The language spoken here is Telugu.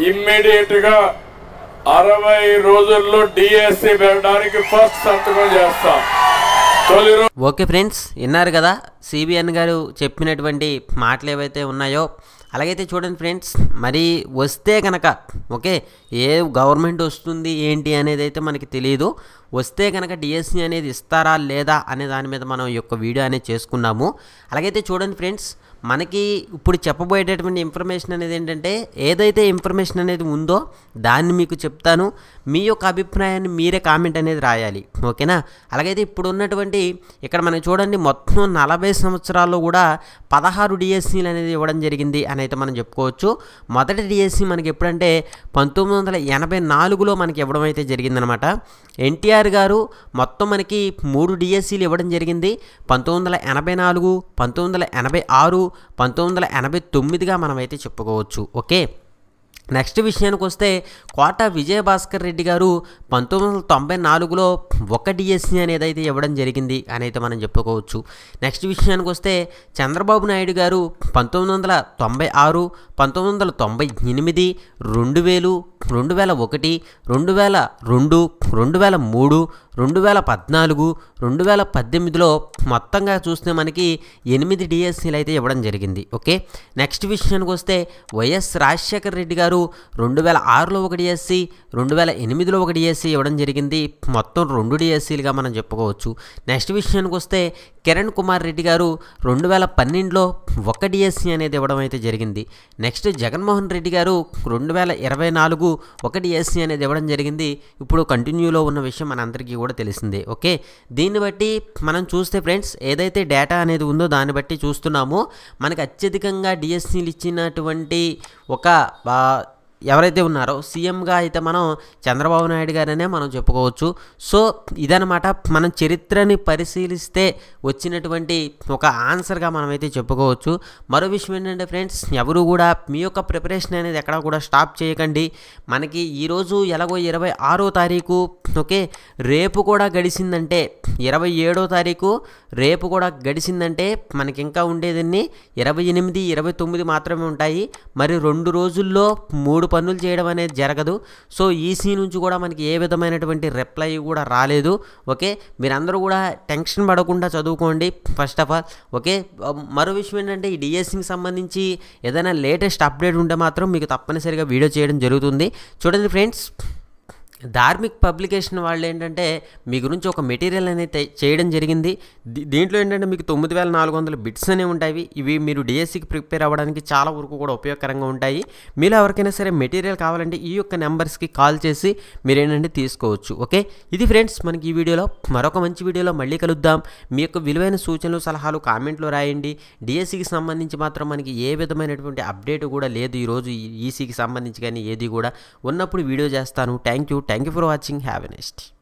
ఇమ్మీడియట్ గా 60 రోజుల్లో డిఎస్సి పెట్టడానికి ఫస్ట్ సంతకం చేస్తాం. ఓకే ఫ్రెండ్స్, విన్నారు కదా సిబిఎన్ గారు చెప్పినటువంటి మాటలు ఏవైతే ఉన్నాయో. అలాగైతే చూడండి ఫ్రెండ్స్, మరి వస్తే కనుక ఓకే, ఏ గవర్నమెంట్ వస్తుంది ఏంటి అనేది అయితే మనకి తెలియదు. వస్తే కనుక డిఎస్సి అనేది ఇస్తారా లేదా అనే దాని మీద మనం ఈ యొక్క వీడియో అనేది చేసుకున్నాము. అలాగైతే చూడండి ఫ్రెండ్స్, మనకి ఇప్పుడు చెప్పబోయేటటువంటి ఇన్ఫర్మేషన్ అనేది ఏంటంటే, ఏదైతే ఇన్ఫర్మేషన్ అనేది ఉందో దాన్ని మీకు చెప్తాను. మీ యొక్క అభిప్రాయాన్ని మీరే కామెంట్ అనేది రాయాలి, ఓకేనా. అలాగైతే ఇప్పుడు ఉన్నటువంటి ఇక్కడ మనకి చూడండి, మొత్తం 40 సంవత్సరాల్లో కూడా 16 డిఎస్సీలు అనేది ఇవ్వడం జరిగింది అని అయితే మనం చెప్పుకోవచ్చు. మొదటి డిఎస్సి మనకి ఎప్పుడంటే 1984లో మనకి ఇవ్వడం అయితే జరిగిందనమాట. ఎన్టీఆర్ గారు మొత్తం మనకి 3 డిఎస్సీలు ఇవ్వడం జరిగింది. 1984, 1986, 1989గా మనమైతే చెప్పుకోవచ్చు. ఓకే, నెక్స్ట్ విషయానికి వస్తే కోట విజయభాస్కర్ రెడ్డి గారు 1994లో 1 డిఎస్సి అనేది అయితే ఇవ్వడం జరిగింది అని అయితే మనం చెప్పుకోవచ్చు. నెక్స్ట్ విషయానికి వస్తే చంద్రబాబు నాయుడు గారు 1996, 1998, 2000, 2001, 2002, 2003, 2014, 2018లో మొత్తంగా చూస్తే మనకి 8 డిఎస్సీలు అయితే ఇవ్వడం జరిగింది. ఓకే, నెక్స్ట్ విషయానికి వస్తే వైఎస్ రాజశేఖర రెడ్డి గారు 2006లో 1 డిఎస్సి, 2008లో 1 డిఎస్సి ఇవ్వడం జరిగింది. మొత్తం 2 డిఎస్సీలుగా మనం చెప్పుకోవచ్చు. నెక్స్ట్ విషయానికి వస్తే కిరణ్ కుమార్ రెడ్డి గారు 2012లో 1 డిఎస్సి అనేది ఇవ్వడం అయితే జరిగింది. నెక్స్ట్ జగన్మోహన్ రెడ్డి గారు 2024 1 డిఎస్సి అనేది ఇవ్వడం జరిగింది. ఇప్పుడు కంటిన్యూలో ఉన్న విషయం మనందరికీ కూడా తెలిసిందే. ఓకే, దీన్ని బట్టి మనం చూస్తే ఫ్రెండ్స్, ఏదైతే డేటా అనేది ఉందో దాన్ని బట్టి చూస్తున్నాము. మనకి అత్యధికంగా డిఎస్సీలు ఇచ్చినటువంటి ఒక ఎవరైతే ఉన్నారో సీఎంగా అయితే మనం చంద్రబాబు నాయుడు గారనే మనం చెప్పుకోవచ్చు. సో ఇదనమాట, మనం చరిత్రని పరిశీలిస్తే వచ్చినటువంటి ఒక ఆన్సర్గా మనమైతే చెప్పుకోవచ్చు. మరో విషయం ఏంటంటే ఫ్రెండ్స్, ఎవరు కూడా మీ యొక్క ప్రిపరేషన్ అనేది ఎక్కడ కూడా స్టాప్ చేయకండి. మనకి ఈరోజు ఎలాగో 26వ తారీఖు, ఓకే, రేపు కూడా గడిచిందంటే 27వ తారీఖు, రేపు కూడా గడిచిందంటే మనకి ఇంకా ఉండేదన్నీ 28, 29 మాత్రమే ఉంటాయి. మరి 2 రోజుల్లో 3 పనులు చేయడం అనేది జరగదు. సో ఈసీ నుంచి కూడా మనకి ఏ విధమైనటువంటి రిప్లై కూడా రాలేదు. ఓకే, మీరందరూ కూడా టెన్షన్ పడకుండా చదువుకోండి ఫస్ట్ ఆఫ్ ఆల్. ఓకే, మరో విషయం ఏంటంటే, ఈ డిఎస్సికి సంబంధించి ఏదైనా లేటెస్ట్ అప్డేట్ ఉంటే మాత్రం మీకు తప్పనిసరిగా వీడియో చేయడం జరుగుతుంది. చూడండి ఫ్రెండ్స్, ధార్మిక్ పబ్లికేషన్ వాళ్ళు ఏంటంటే మీ గురించి ఒక మెటీరియల్ అనేది చేయడం జరిగింది. దీంట్లో ఏంటంటే మీకు 9400 బిట్స్ అనేవి ఉంటాయి. ఇవి మీరు డిఎస్సికి ప్రిపేర్ అవ్వడానికి చాలా వరకు కూడా ఉపయోగకరంగా ఉంటాయి. మీలో ఎవరికైనా సరే మెటీరియల్ కావాలంటే ఈ యొక్క నెంబర్స్కి కాల్ చేసి మీరు ఏంటంటే తీసుకోవచ్చు. ఓకే, ఇది ఫ్రెండ్స్ మనకి ఈ వీడియోలో. మరొక మంచి వీడియోలో మళ్ళీ కలుద్దాం. మీ యొక్క విలువైన సూచనలు సలహాలు కామెంట్లో రాయండి. డిఎస్సికి సంబంధించి మాత్రం మనకి ఏ విధమైనటువంటి అప్డేట్ కూడా లేదు ఈరోజు. ఈసీకి సంబంధించి కానీ ఏది కూడా ఉన్నప్పుడు వీడియో చేస్తాను. Thank you for watching. Have a nice day.